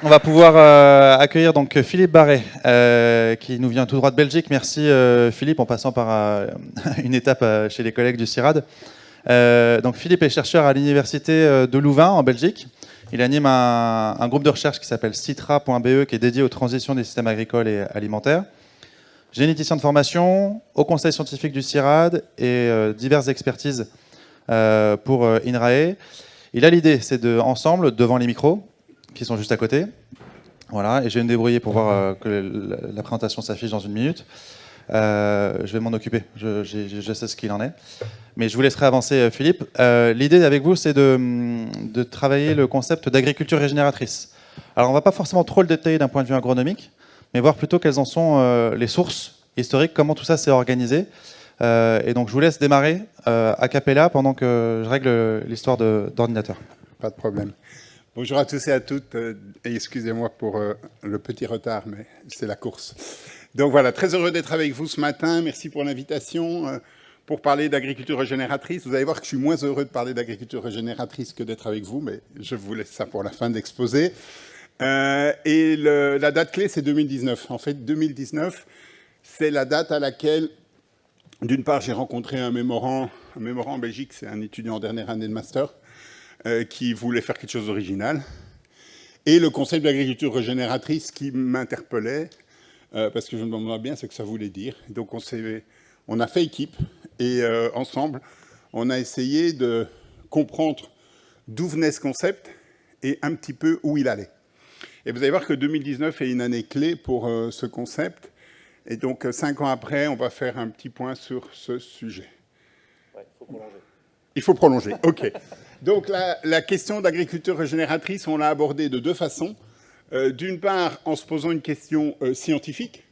On va pouvoir accueillir donc Philippe Barret, qui nous vient tout droit de Belgique. Merci Philippe, en passant par une étape chez les collègues du CIRAD. Donc Philippe est chercheur à l'université de Louvain en Belgique. Il anime un groupe de recherche qui s'appelle citra.be, qui est dédié aux transitions des systèmes agricoles et alimentaires. Généticien de formation, au conseil scientifique du CIRAD et diverses expertises pour INRAE. Il a l'idée, c'est de, ensemble, devant les micros, qui sont juste à côté. Voilà, et je vais me débrouiller pour voir que la présentation s'affiche dans une minute. Je vais m'en occuper, je sais ce qu'il en est. Mais je vous laisserai avancer, Philippe. L'idée avec vous, c'est de travailler le concept d'agriculture régénératrice. Alors, on ne va pas forcément trop le détailler d'un point de vue agronomique, mais voir plutôt quelles en sont les sources historiques, comment tout ça s'est organisé. Et donc, je vous laisse démarrer a cappella pendant que je règle l'histoire d'ordinateur. Pas de problème. Bonjour à tous et à toutes, et excusez-moi pour le petit retard, mais c'est la course. Donc voilà, très heureux d'être avec vous ce matin. Merci pour l'invitation pour parler d'agriculture régénératrice. Vous allez voir que je suis moins heureux de parler d'agriculture régénératrice que d'être avec vous, mais je vous laisse ça pour la fin de l'exposé. Et la date clé, c'est 2019. En fait, 2019, c'est la date à laquelle, d'une part, j'ai rencontré un mémorand en Belgique, c'est un étudiant en dernière année de master, qui voulait faire quelque chose d'original, et le concept d'agriculture régénératrice qui m'interpellait, parce que je me demandais bien ce que ça voulait dire. Donc on a fait équipe, et ensemble, on a essayé de comprendre d'où venait ce concept, et un petit peu où il allait. Et vous allez voir que 2019 est une année clé pour ce concept, et donc 5 ans après, on va faire un petit point sur ce sujet. Ouais, il faut prolonger. Il faut prolonger, ok. Donc la question d'agriculture régénératrice, on l'a abordée de deux façons. D'une part, en se posant une question scientifique.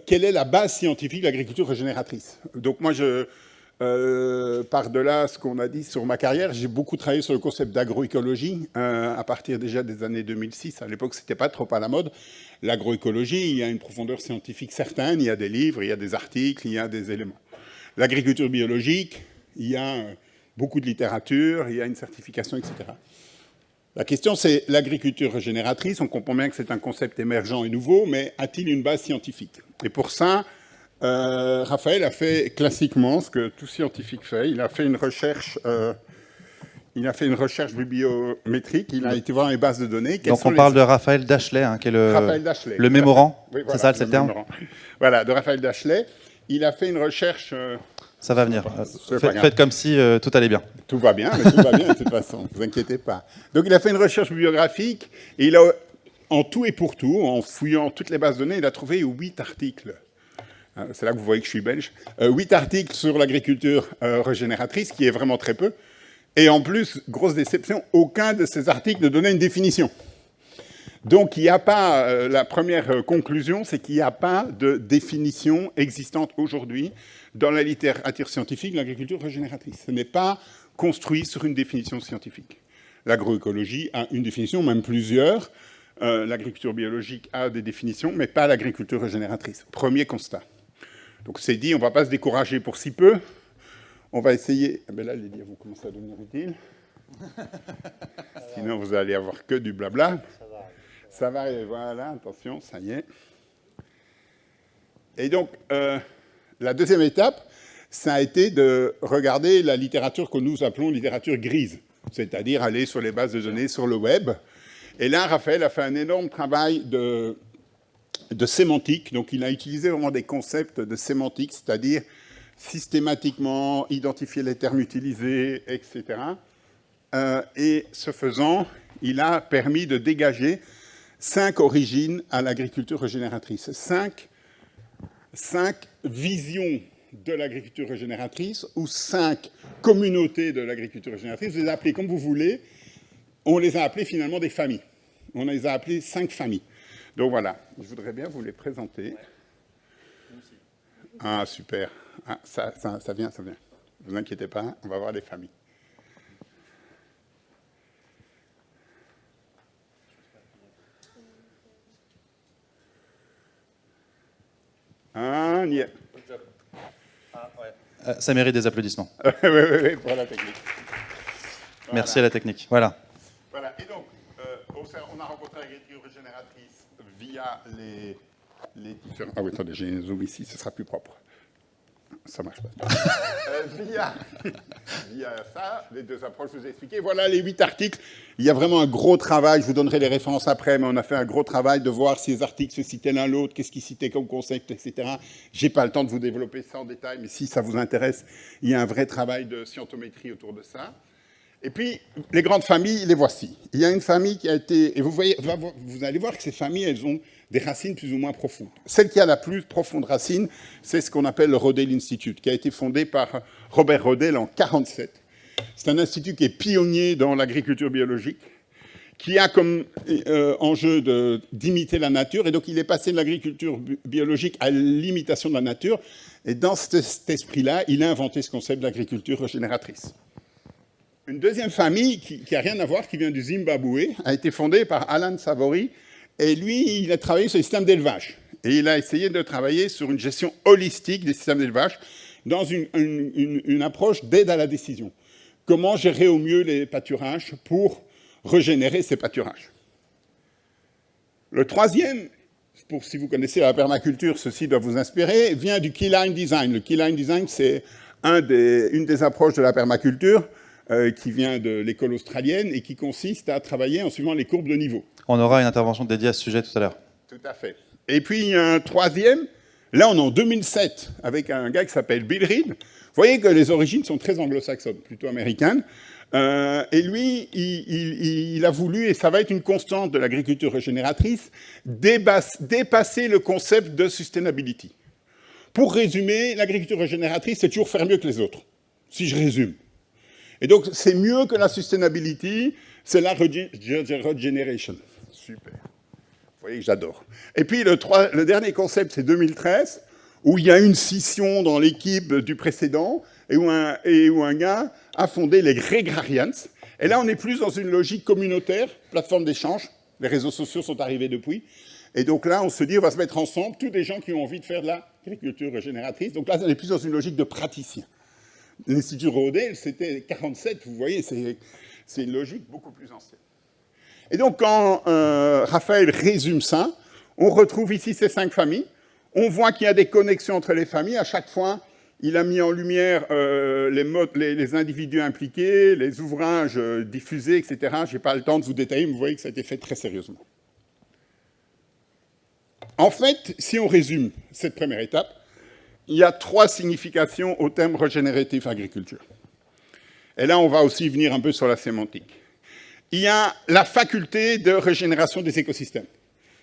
Quelle est la base scientifique de l'agriculture régénératrice? Donc moi, par-delà ce qu'on a dit sur ma carrière, j'ai beaucoup travaillé sur le concept d'agroécologie, à partir déjà des années 2006. À l'époque, ce n'était pas trop à la mode. L'agroécologie, il y a une profondeur scientifique certaine, il y a des livres, il y a des articles, il y a des éléments. L'agriculture biologique, il y a beaucoup de littérature, il y a une certification, etc. La question, c'est l'agriculture régénératrice. On comprend bien que c'est un concept émergent et nouveau, mais a-t-il une base scientifique? Et pour ça, Raphaël a fait classiquement ce que tout scientifique fait. Il a fait une recherche, bibliométrique. Il a été voir les bases de données. Donc on parle de Raphaël Dachelet, hein, qui est le mémorand. Oui, voilà, c'est ça, c'est le terme. Voilà, de Raphaël Dachelet. Il a fait une recherche. Ça va venir. Faites comme si tout allait bien. Tout va bien, mais tout va bien de toute façon, ne vous inquiétez pas. Donc il a fait une recherche bibliographique, et il a, en tout et pour tout, en fouillant toutes les bases de données, il a trouvé 8 articles. C'est là que vous voyez que je suis belge. 8 articles sur l'agriculture régénératrice, qui est vraiment très peu. Et en plus, grosse déception, aucun de ces articles ne donnait une définition. Donc il n'y a pas, la première conclusion, c'est qu'il n'y a pas de définition existante aujourd'hui dans la littérature scientifique de l'agriculture régénératrice. Ce n'est pas construit sur une définition scientifique. L'agroécologie a une définition, même plusieurs. L'agriculture biologique a des définitions, mais pas l'agriculture régénératrice. Premier constat. Donc c'est dit, on ne va pas se décourager pour si peu. On va essayer... Ah ben là, les diapos commencent à devenir utiles. Sinon, vous allez avoir que du blabla. Ça va arriver, voilà, attention, ça y est. Et donc, la deuxième étape, ça a été de regarder la littérature que nous appelons littérature grise, c'est-à-dire aller sur les bases de données sur le web. Et là, Raphaël a fait un énorme travail de sémantique. Donc, il a utilisé vraiment des concepts de sémantique, c'est-à-dire systématiquement identifier les termes utilisés, etc. Et ce faisant, il a permis de dégager 5 origines à l'agriculture régénératrice. 5 visions de l'agriculture régénératrice ou 5 communautés de l'agriculture régénératrice. Vous les appelez comme vous voulez. On les a appelées finalement des familles. On les a appelées 5 familles. Donc voilà, je voudrais bien vous les présenter. Ah, super. Ah, ça vient, ça vient. Ne vous inquiétez pas, on va voir les familles. Ah, y est. Ça mérite des applaudissements. Oui, pour la technique. Merci à la technique. Voilà. Voilà. Et donc, on a rencontré l'agriculture régénératrice via les différents... Ah oui, attendez, j'ai un zoom ici, ce sera plus propre. Ça marche pas. Via ça, les deux approches, je vous ai expliqué. Voilà les 8 articles. Il y a vraiment un gros travail. Je vous donnerai les références après, mais on a fait un gros travail de voir si les articles se citaient l'un l'autre, qu'est-ce qu'ils citaient comme concept, etc. Je n'ai pas le temps de vous développer ça en détail, mais si ça vous intéresse, il y a un vrai travail de scientométrie autour de ça. Et puis, les grandes familles, les voici. Il y a une famille qui a été... Et vous allez voir que ces familles, elles ont des racines plus ou moins profondes. Celle qui a la plus profonde racine, c'est ce qu'on appelle le Rodale Institute, qui a été fondé par Robert Rodale en 1947. C'est un institut qui est pionnier dans l'agriculture biologique, qui a comme enjeu d'imiter la nature, et donc il est passé de l'agriculture biologique à l'imitation de la nature, et dans cet esprit-là, il a inventé ce concept d'agriculture régénératrice. Une deuxième famille qui n'a rien à voir, qui vient du Zimbabwe, a été fondée par Alan Savory, et lui, il a travaillé sur les systèmes d'élevage. Et il a essayé de travailler sur une gestion holistique des systèmes d'élevage dans une approche d'aide à la décision. Comment gérer au mieux les pâturages pour régénérer ces pâturages. Le troisième, si vous connaissez la permaculture, ceci doit vous inspirer, vient du Keyline Design. Le Keyline Design, c'est une des approches de la permaculture qui vient de l'école australienne et qui consiste à travailler en suivant les courbes de niveau. On aura une intervention dédiée à ce sujet tout à l'heure. Tout à fait. Et puis, il y a un troisième. Là, on est en 2007 avec un gars qui s'appelle Bill Reed. Vous voyez que les origines sont très anglo-saxonnes, plutôt américaines. Et lui, il a voulu, et ça va être une constante de l'agriculture régénératrice, dépasser le concept de sustainability. Pour résumer, l'agriculture régénératrice, c'est toujours faire mieux que les autres, si je résume. Et donc, c'est mieux que la sustainability, c'est la regeneration. Super. Vous voyez que j'adore. Et puis, le dernier concept, c'est 2013, où il y a une scission dans l'équipe du précédent, et où un gars a fondé les Gregarians. Et là, on est plus dans une logique communautaire, plateforme d'échange. Les réseaux sociaux sont arrivés depuis. Et donc là, on se dit, on va se mettre ensemble, tous des gens qui ont envie de faire de l'agriculture régénératrice. Donc là, on est plus dans une logique de praticien. L'Institut Rodale, c'était 1947, vous voyez, c'est une logique beaucoup plus ancienne. Et donc, quand Raphaël résume ça, on retrouve ici ces 5 familles. On voit qu'il y a des connexions entre les familles. À chaque fois, il a mis en lumière les individus impliqués, les ouvrages diffusés, etc. Je n'ai pas le temps de vous détailler, mais vous voyez que ça a été fait très sérieusement. En fait, si on résume cette première étape, il y a 3 significations au terme regenerative agriculture. Et là, on va aussi venir un peu sur la sémantique. Il y a la faculté de régénération des écosystèmes.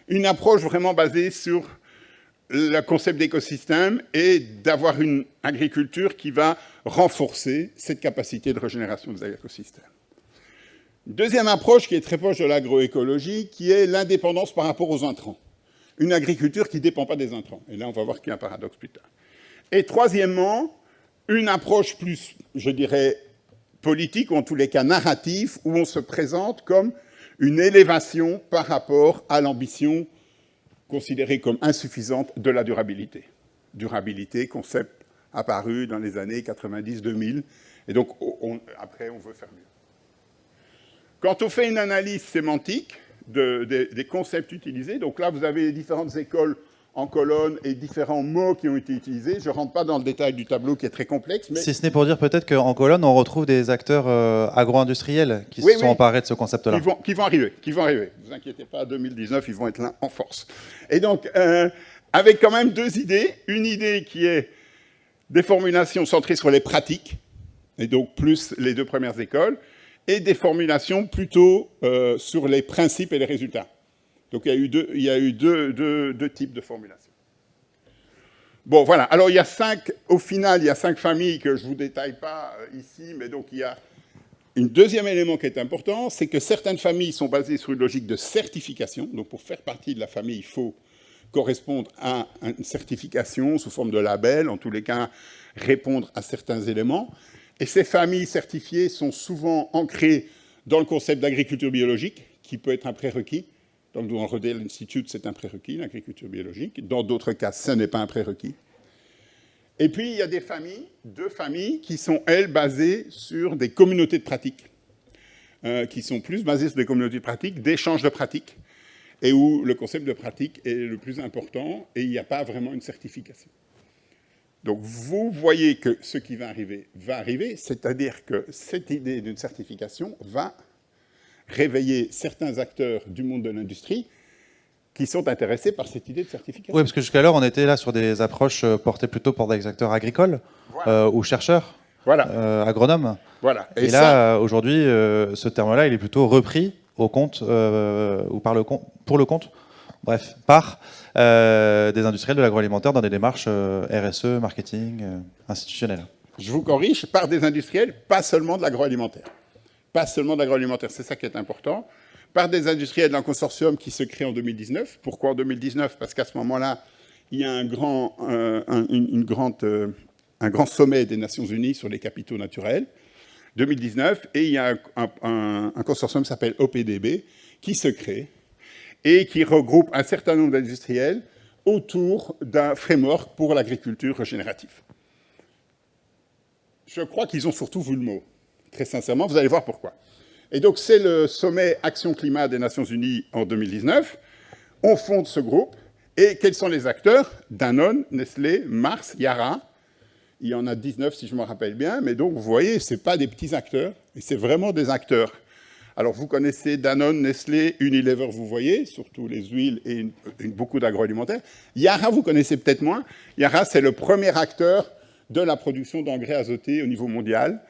Une approche vraiment basée sur le concept d'écosystème et d'avoir une agriculture qui va renforcer cette capacité de régénération des écosystèmes. Deuxième approche qui est très proche de l'agroécologie, qui est l'indépendance par rapport aux intrants. Une agriculture qui ne dépend pas des intrants. Et là, on va voir qu'il y a un paradoxe plus tard. Et troisièmement, une approche plus, je dirais, politique, ou en tous les cas narrative, où on se présente comme une élévation par rapport à l'ambition considérée comme insuffisante de la durabilité. Durabilité, concept apparu dans les années 90-2000, et donc après on veut faire mieux. Quand on fait une analyse sémantique des concepts utilisés, donc là vous avez différentes écoles en colonne et différents mots qui ont été utilisés. Je ne rentre pas dans le détail du tableau qui est très complexe. Mais... Si ce n'est pour dire peut-être qu'en colonne, on retrouve des acteurs agro-industriels qui se sont emparés de ce concept-là. Qui vont arriver. Ne vous inquiétez pas, 2019, ils vont être là en force. Et donc, avec quand même 2 idées. Une idée qui est des formulations centrées sur les pratiques, et donc plus les 2 premières écoles, et des formulations plutôt sur les principes et les résultats. Donc il y a eu deux types de formulations. Bon, voilà. Alors au final, il y a 5 familles que je ne vous détaille pas ici, mais donc il y a un deuxième élément qui est important, c'est que certaines familles sont basées sur une logique de certification. Donc pour faire partie de la famille, il faut correspondre à une certification sous forme de label, en tous les cas répondre à certains éléments. Et ces familles certifiées sont souvent ancrées dans le concept d'agriculture biologique, qui peut être un prérequis. Donc, dans le Rodale Institute, c'est un prérequis, l'agriculture biologique. Dans d'autres cas, ce n'est pas un prérequis. Et puis, il y a 2 familles qui sont, elles, basées sur des communautés de pratiques. qui sont plus basés sur des communautés de pratiques, d'échanges de pratiques, et où le concept de pratique est le plus important, et il n'y a pas vraiment une certification. Donc vous voyez que ce qui va arriver, c'est-à-dire que cette idée d'une certification va réveiller certains acteurs du monde de l'industrie qui sont intéressés par cette idée de certification. Oui, parce que jusqu'alors, on était là sur des approches portées plutôt par des acteurs agricoles, Voilà. ou chercheurs, agronomes. Voilà. Et là, aujourd'hui, ce terme-là, il est plutôt repris au compte, ou pour le compte, bref, par des industriels de l'agroalimentaire dans des démarches RSE, marketing, institutionnelles. Je vous corrige, par des industriels, pas seulement de l'agroalimentaire. Pas seulement de l'agroalimentaire, c'est ça qui est important. Par des industriels d'un consortium qui se crée en 2019. Pourquoi en 2019? Parce qu'à ce moment-là, il y a un grand sommet des Nations Unies sur les capitaux naturels, 2019, et il y a un consortium qui s'appelle OPDB, qui se crée, et qui regroupe un certain nombre d'industriels autour d'un framework pour l'agriculture régénérative. Je crois qu'ils ont surtout vu le mot. Très sincèrement, vous allez voir pourquoi. Et donc, c'est le sommet Action Climat des Nations Unies en 2019. On fonde ce groupe. Et quels sont les acteurs? Danone, Nestlé, Mars, Yara. Il y en a 19, si je me rappelle bien. Mais donc, vous voyez, ce n'est pas des petits acteurs. Et c'est vraiment des acteurs. Alors, vous connaissez Danone, Nestlé, Unilever, vous voyez, surtout les huiles et beaucoup d'agroalimentaire. Yara, vous connaissez peut-être moins. Yara, c'est le premier acteur de la production d'engrais azotés au niveau mondial.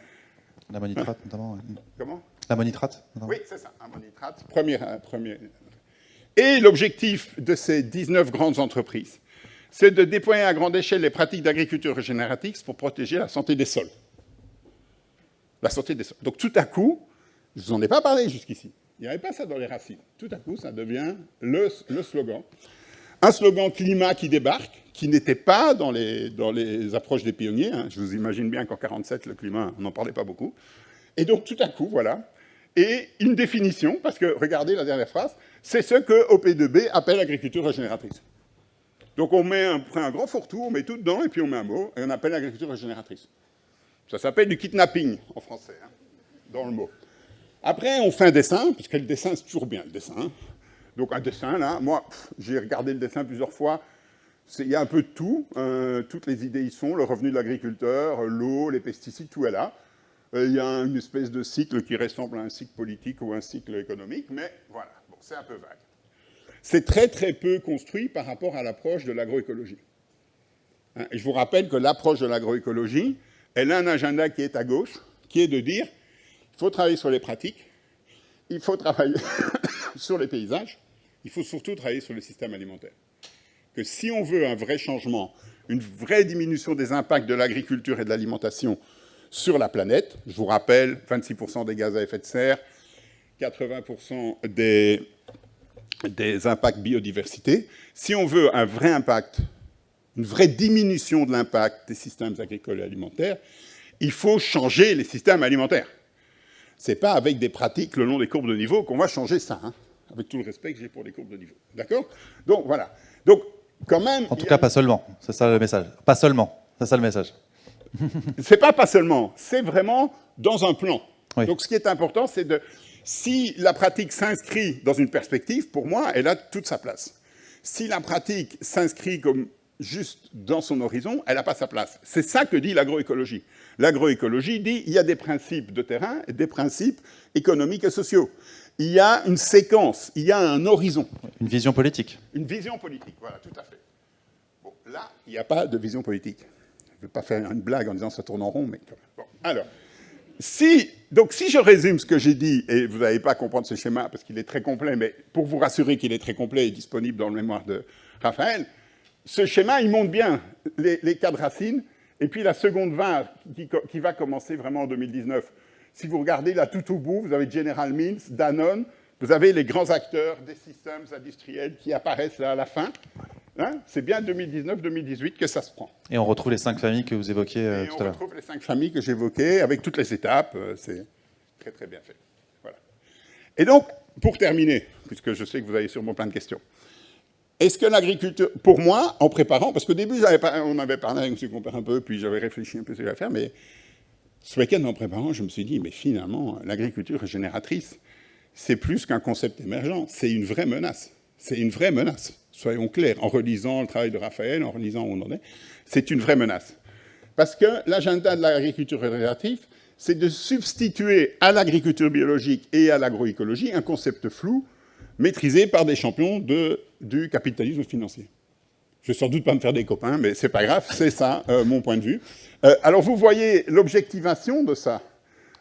L'ammonitrate, notamment. Comment? L'ammonitrate. Oui, c'est ça, ammonitrate, premier. Et l'objectif de ces 19 grandes entreprises, c'est de déployer à grande échelle les pratiques d'agriculture régénérative pour protéger la santé des sols. La santé des sols. Donc tout à coup, je ne vous en ai pas parlé jusqu'ici, il n'y avait pas ça dans les racines. Tout à coup, ça devient le slogan. Un slogan climat qui débarque, qui n'était pas dans les approches des pionniers. Hein. Je vous imagine bien qu'en 1947, le climat, on n'en parlait pas beaucoup. Et donc, tout à coup, voilà. Et une définition, parce que, regardez la dernière phrase, c'est ce que OP2B appelle agriculture régénératrice. Donc, on prend un grand fourre-tout, on met tout dedans, et puis on met un mot, et on appelle agriculture régénératrice. Ça s'appelle du kidnapping, en français, hein, dans le mot. Après, on fait un dessin, parce que le dessin, c'est toujours bien, le dessin. Hein. Donc, un dessin, là, moi, j'ai regardé le dessin plusieurs fois. Il y a un peu de tout. Toutes les idées y sont. Le revenu de l'agriculteur, l'eau, les pesticides, tout est là. Il y a une espèce de cycle qui ressemble à un cycle politique ou un cycle économique. Mais voilà, bon, c'est un peu vague. C'est très, très peu construit par rapport à l'approche de l'agroécologie. Hein, et je vous rappelle que l'approche de l'agroécologie, elle a un agenda qui est à gauche, qui est de dire il faut travailler sur les pratiques, il faut travailler sur les paysages, il faut surtout travailler sur le système alimentaire. Que si on veut un vrai changement, une vraie diminution des impacts de l'agriculture et de l'alimentation sur la planète, je vous rappelle, 26% des gaz à effet de serre, 80% des impacts biodiversité, si on veut un vrai impact, une vraie diminution de l'impact des systèmes agricoles et alimentaires, il faut changer les systèmes alimentaires. Ce n'est pas avec des pratiques le long des courbes de niveau qu'on va changer ça, hein, avec tout le respect que j'ai pour les courbes de niveau. D'accord? Donc, voilà. Donc, quand même... En tout cas, pas seulement. C'est ça le message. Pas seulement. C'est ça le message. C'est pas seulement. C'est vraiment dans un plan. Oui. Donc, ce qui est important, c'est de... Si la pratique s'inscrit dans une perspective, pour moi, elle a toute sa place. Si la pratique s'inscrit comme juste dans son horizon, elle n'a pas sa place. C'est ça que dit l'agroécologie. L'agroécologie dit qu'il y a des principes de terrain et des principes économiques et sociaux. Il y a une séquence, il y a un horizon. Une vision politique. Une vision politique, voilà, tout à fait. Bon, là, il n'y a pas de vision politique. Je ne vais pas faire une blague en disant ça tourne en rond, mais... Bon, alors, si je résume ce que j'ai dit, et vous n'allez pas comprendre ce schéma parce qu'il est très complet, mais pour vous rassurer qu'il est très complet et disponible dans le mémoire de Raphaël, ce schéma, il montre bien les quatre racines, et puis la seconde vague qui va commencer vraiment en 2019. Si vous regardez là tout au bout, vous avez General Mills, Danone, vous avez les grands acteurs des systèmes industriels qui apparaissent là à la fin. Hein, c'est bien 2019-2018 que ça se prend. Et on retrouve les 5 familles que vous évoquiez tout à l'heure. On retrouve les 5 familles que j'évoquais avec toutes les étapes. C'est très très bien fait. Voilà. Et donc, pour terminer, puisque je sais que vous avez sûrement plein de questions, est-ce que l'agriculture, pour moi, en préparant, parce qu'au début, on avait parlé avec M. Compère un peu, puis j'avais réfléchi un peu ce que j'allais faire, mais Ce week-end, en préparant, je me suis dit, mais finalement, l'agriculture régénératrice, c'est plus qu'un concept émergent, c'est une vraie menace. C'est une vraie menace, soyons clairs, en relisant le travail de Raphaël, en relisant où on en est, c'est une vraie menace. Parce que l'agenda de l'agriculture régénérative, c'est de substituer à l'agriculture biologique et à l'agroécologie un concept flou, maîtrisé par des champions du capitalisme financier. Je ne vais sans doute pas me faire des copains, mais ce n'est pas grave, c'est ça mon point de vue. Alors vous voyez l'objectivation de ça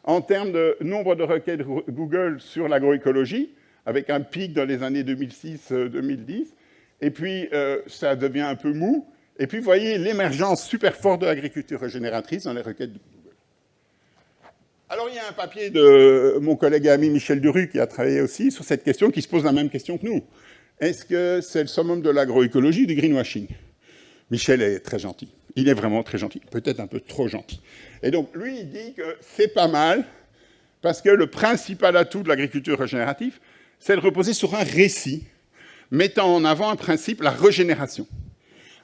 en termes de nombre de requêtes Google sur l'agroécologie, avec un pic dans les années 2006-2010, et puis ça devient un peu mou, et puis vous voyez l'émergence super forte de l'agriculture régénératrice dans les requêtes de Google. Alors il y a un papier de mon collègue et ami Michel Duru qui a travaillé aussi sur cette question, qui se pose la même question que nous. Est-ce que c'est le summum de l'agroécologie ou du greenwashing? Michel est très gentil. Il est vraiment très gentil. Peut-être un peu trop gentil. Et donc, lui, il dit que c'est pas mal, parce que le principal atout de l'agriculture régénérative, c'est de reposer sur un récit, mettant en avant un principe, la régénération,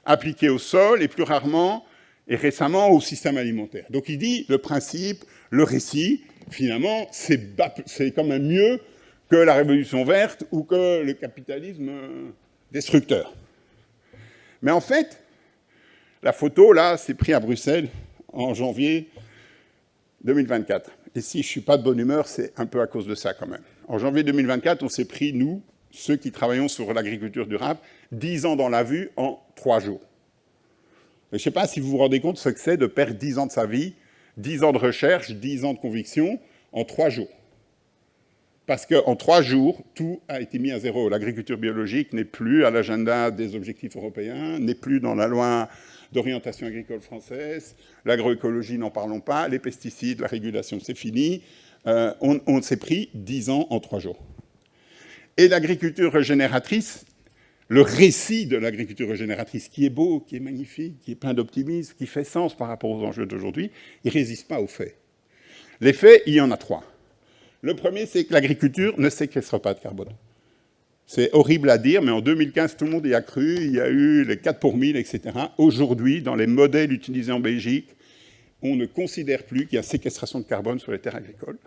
appliqué au sol et plus rarement et récemment au système alimentaire. Donc, il dit, le principe, le récit, finalement, c'est quand même mieux que la révolution verte ou que le capitalisme destructeur. Mais en fait, la photo, là, c'est pris à Bruxelles en janvier 2024. Et si je ne suis pas de bonne humeur, c'est un peu à cause de ça quand même. En janvier 2024, on s'est pris, nous, ceux qui travaillons sur l'agriculture durable, 10 ans dans la vue en 3 jours. Et je ne sais pas si vous vous rendez compte ce que c'est de perdre 10 ans de sa vie, 10 ans de recherche, 10 ans de conviction en 3 jours. Parce qu'en 3 jours, tout a été mis à zéro. L'agriculture biologique n'est plus à l'agenda des objectifs européens, n'est plus dans la loi d'orientation agricole française, l'agroécologie, n'en parlons pas, les pesticides, la régulation, c'est fini. On s'est pris 10 ans en 3 jours. Et l'agriculture régénératrice, le récit de l'agriculture régénératrice, qui est beau, qui est magnifique, qui est plein d'optimisme, qui fait sens par rapport aux enjeux d'aujourd'hui, il ne résiste pas aux faits. Les faits, il y en a 3. Le premier, c'est que l'agriculture ne séquestre pas de carbone. C'est horrible à dire, mais en 2015, tout le monde y a cru. Il y a eu les 4 pour 1000, etc. Aujourd'hui, dans les modèles utilisés en Belgique, on ne considère plus qu'il y a séquestration de carbone sur les terres agricoles.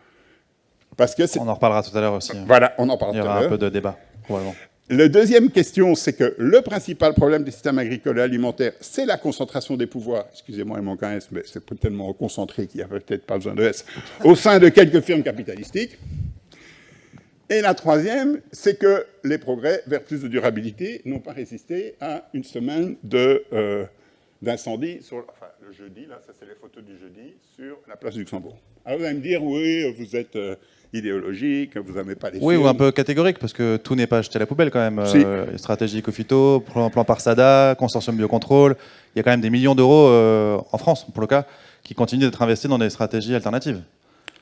Parce que on en reparlera tout à l'heure aussi. Voilà, on en parlera tout à l'heure. Il y aura un peu de débat, probablement. La deuxième question, c'est que le principal problème des systèmes agricoles et alimentaires, c'est la concentration des pouvoirs. Excusez-moi, il manque un S, mais c'est tellement concentré qu'il n'y a peut-être pas besoin de S, au sein de quelques firmes capitalistiques. Et la troisième, c'est que les progrès vers plus de durabilité n'ont pas résisté à une semaine d'incendie le jeudi, là, ça c'est les photos du jeudi, sur la place du Luxembourg. Alors vous allez me dire, oui, vous êtes idéologique, vous n'aimez pas les Oui, firmes. ou un peu catégorique, parce que tout n'est pas jeté à la poubelle quand même. Si. Stratégie Ecophyto, plan par SADA, consortium biocontrôle. Il y a quand même des millions d'euros en France, pour le cas, qui continuent d'être investis dans des stratégies alternatives.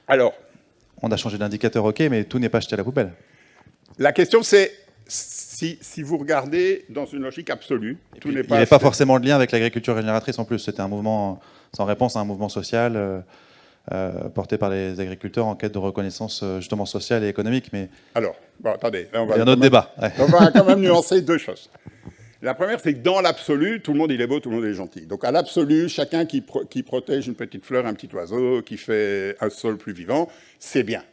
Alors, on a changé d'indicateur, ok, mais tout n'est pas jeté à la poubelle. La question, c'est si vous regardez dans une logique absolue, tout n'est pas... Il n'y avait pas forcément de lien avec l'agriculture régénératrice en plus. C'était un mouvement, sans réponse à un mouvement social porté par les agriculteurs en quête de reconnaissance justement sociale et économique. Mais alors, bon, attendez. Là, il y a un autre débat. Ouais. On va quand même nuancer 2 choses. La première, c'est que dans l'absolu, tout le monde il est beau, tout le monde est gentil. Donc à l'absolu, chacun qui protège une petite fleur, un petit oiseau, qui fait un sol plus vivant, c'est bien.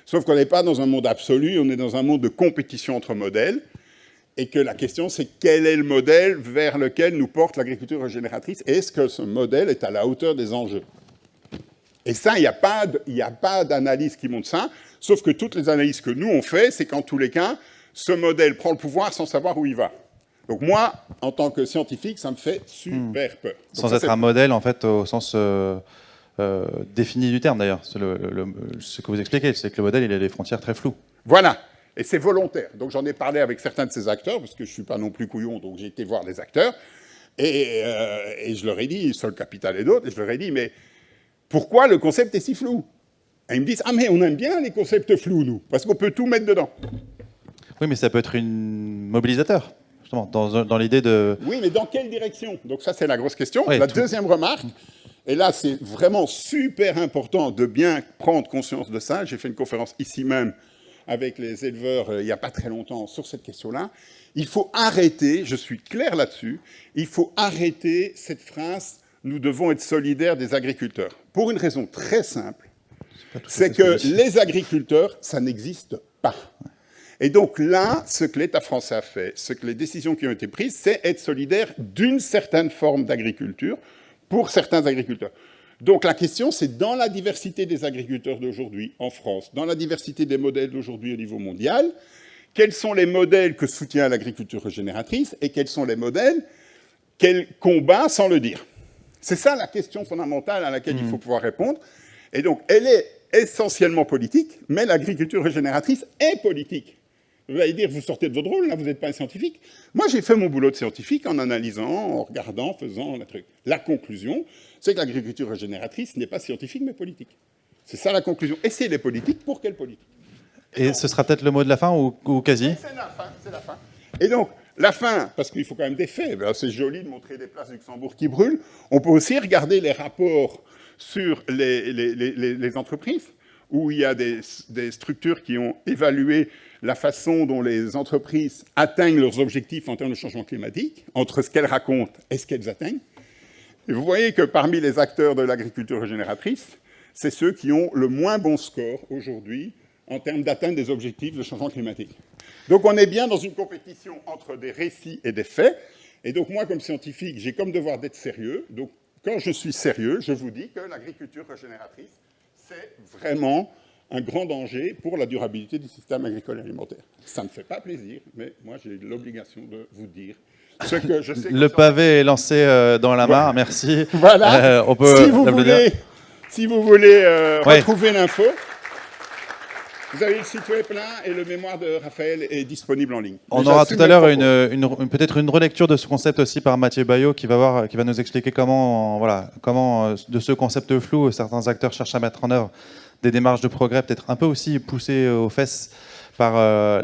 Sauf qu'on n'est pas dans un monde absolu, on est dans un monde de compétition entre modèles, et que la question, c'est quel est le modèle vers lequel nous porte l'agriculture régénératrice, et est-ce que ce modèle est à la hauteur des enjeux? Et ça, il n'y a pas d'analyse qui montre ça, sauf que toutes les analyses que nous, on fait, c'est qu'en tous les cas, ce modèle prend le pouvoir sans savoir où il va. Donc moi, en tant que scientifique, ça me fait super peur. Donc sans être un modèle, en fait, au sens défini du terme, d'ailleurs. Ce que vous expliquez, c'est que le modèle, il a des frontières très floues. Voilà. Et c'est volontaire. Donc j'en ai parlé avec certains de ces acteurs, parce que je ne suis pas non plus couillon, donc j'ai été voir les acteurs. Et je leur ai dit, Sol Capital et d'autres, et je leur ai dit, mais pourquoi le concept est si flou? Et ils me disent, ah mais on aime bien les concepts flous, nous, parce qu'on peut tout mettre dedans. Oui, mais ça peut être une mobilisateur, justement, dans l'idée de... Oui, mais dans quelle direction? Donc ça, c'est la grosse question. Oui, deuxième remarque, et là, c'est vraiment super important de bien prendre conscience de ça. J'ai fait une conférence ici même avec les éleveurs il n'y a pas très longtemps sur cette question-là. Il faut arrêter, je suis clair là-dessus, il faut arrêter cette phrase nous devons être solidaires des agriculteurs. Pour une raison très simple, c'est que les agriculteurs, ça n'existe pas. Et donc là, ce que l'État français a fait, ce que les décisions qui ont été prises, c'est être solidaire d'une certaine forme d'agriculture pour certains agriculteurs. Donc la question, c'est dans la diversité des agriculteurs d'aujourd'hui en France, dans la diversité des modèles d'aujourd'hui au niveau mondial, quels sont les modèles que soutient l'agriculture régénératrice et quels sont les modèles qu'elle combat sans le dire. C'est ça la question fondamentale à laquelle il faut pouvoir répondre. Et donc, elle est essentiellement politique, mais l'agriculture régénératrice est politique. Vous allez dire, vous sortez de votre rôle, là, vous n'êtes pas un scientifique. Moi, j'ai fait mon boulot de scientifique en analysant, en regardant, faisant le truc. La conclusion, c'est que l'agriculture régénératrice n'est pas scientifique, mais politique. C'est ça la conclusion. Et c'est les politiques, pour quelle politique? Et ce sera peut-être le mot de la fin ou quasi? C'est la fin, c'est la fin. Et donc, la fin, parce qu'il faut quand même des faits, c'est joli de montrer des places Luxembourg qui brûlent, on peut aussi regarder les rapports sur les entreprises, où il y a des structures qui ont évalué la façon dont les entreprises atteignent leurs objectifs en termes de changement climatique, entre ce qu'elles racontent et ce qu'elles atteignent. Et vous voyez que parmi les acteurs de l'agriculture régénératrice, c'est ceux qui ont le moins bon score aujourd'hui en termes d'atteinte des objectifs de changement climatique. Donc on est bien dans une compétition entre des récits et des faits. Et donc moi, comme scientifique, j'ai comme devoir d'être sérieux. Donc quand je suis sérieux, je vous dis que l'agriculture régénératrice, c'est vraiment un grand danger pour la durabilité du système agricole et alimentaire. Ça ne fait pas plaisir, mais moi j'ai l'obligation de vous dire ce que je sais. Le pavé est lancé dans la mare, merci. Voilà, on peut si vous voulez retrouver l'info, vous avez le site web là et le mémoire de Raphaël est disponible en ligne. On aura tout à l'heure peut-être une relecture de ce concept aussi par Mathieu Bayot qui va nous expliquer comment de ce concept flou, certains acteurs cherchent à mettre en œuvre des démarches de progrès peut-être un peu aussi poussées aux fesses par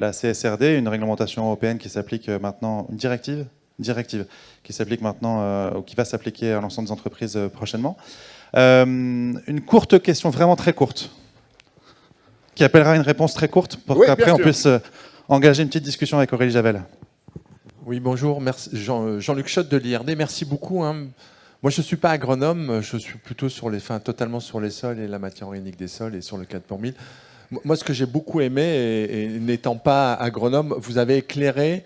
la CSRD, une réglementation européenne qui s'applique maintenant, une directive qui s'applique maintenant ou qui va s'appliquer à l'ensemble des entreprises prochainement. Une courte question, vraiment très courte, qui appellera une réponse très courte pour qu'après on puisse engager une petite discussion avec Aurélie Javel. Oui, bonjour, merci, Jean-Luc Schott de l'IRD, merci beaucoup. Moi, je ne suis pas agronome, je suis plutôt totalement sur les sols et la matière organique des sols et sur le 4 pour 1000. Moi, ce que j'ai beaucoup aimé, et n'étant pas agronome, vous avez éclairé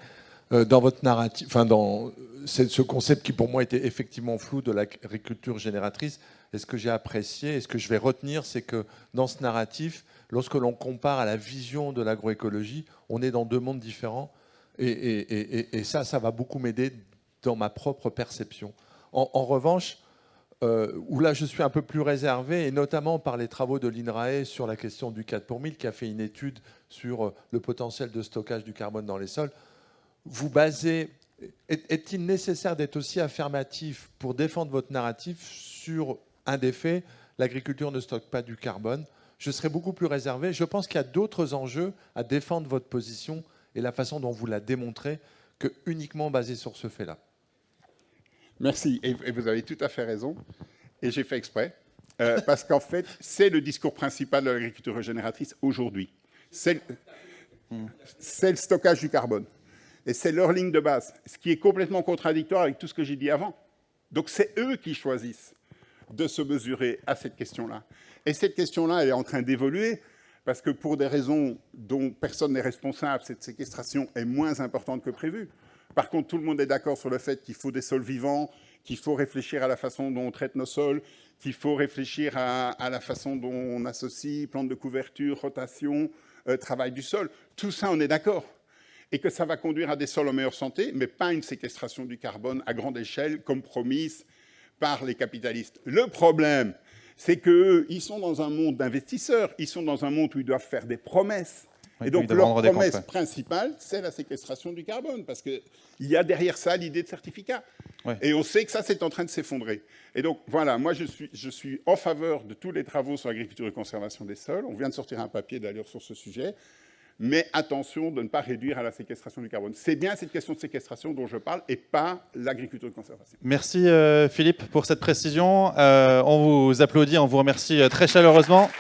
dans votre narratif, dans ce concept qui pour moi était effectivement flou de l'agriculture génératrice. Et ce que j'ai apprécié et ce que je vais retenir, c'est que dans ce narratif, lorsque l'on compare à la vision de l'agroécologie, on est dans deux mondes différents. Et ça va beaucoup m'aider dans ma propre perception. En revanche, où là je suis un peu plus réservé, et notamment par les travaux de l'INRAE sur la question du 4 pour 1000, qui a fait une étude sur le potentiel de stockage du carbone dans les sols, est-il nécessaire d'être aussi affirmatif pour défendre votre narratif sur un des faits, l'agriculture ne stocke pas du carbone? Je serais beaucoup plus réservé. Je pense qu'il y a d'autres enjeux à défendre votre position et la façon dont vous la démontrez que uniquement basé sur ce fait-là. Merci, et vous avez tout à fait raison, et j'ai fait exprès, parce qu'en fait, c'est le discours principal de l'agriculture régénératrice aujourd'hui. C'est le stockage du carbone, et c'est leur ligne de base, ce qui est complètement contradictoire avec tout ce que j'ai dit avant. Donc c'est eux qui choisissent de se mesurer à cette question-là. Et cette question-là, elle est en train d'évoluer, parce que pour des raisons dont personne n'est responsable, cette séquestration est moins importante que prévu. Par contre, tout le monde est d'accord sur le fait qu'il faut des sols vivants, qu'il faut réfléchir à la façon dont on traite nos sols, qu'il faut réfléchir à la façon dont on associe plantes de couverture, rotation, travail du sol. Tout ça, on est d'accord. Et que ça va conduire à des sols en meilleure santé, mais pas une séquestration du carbone à grande échelle, comme promise par les capitalistes. Le problème, c'est qu'ils sont dans un monde d'investisseurs, ils sont dans un monde où ils doivent faire des promesses. Et donc, leur promesse principale, c'est la séquestration du carbone, parce qu'il y a derrière ça l'idée de certificat. Ouais. Et on sait que ça, c'est en train de s'effondrer. Et donc, voilà, moi, je suis en faveur de tous les travaux sur l'agriculture et conservation des sols. On vient de sortir un papier, d'ailleurs, sur ce sujet. Mais attention de ne pas réduire à la séquestration du carbone. C'est bien cette question de séquestration dont je parle, et pas l'agriculture de conservation. Merci, Philippe, pour cette précision. On vous applaudit, on vous remercie très chaleureusement.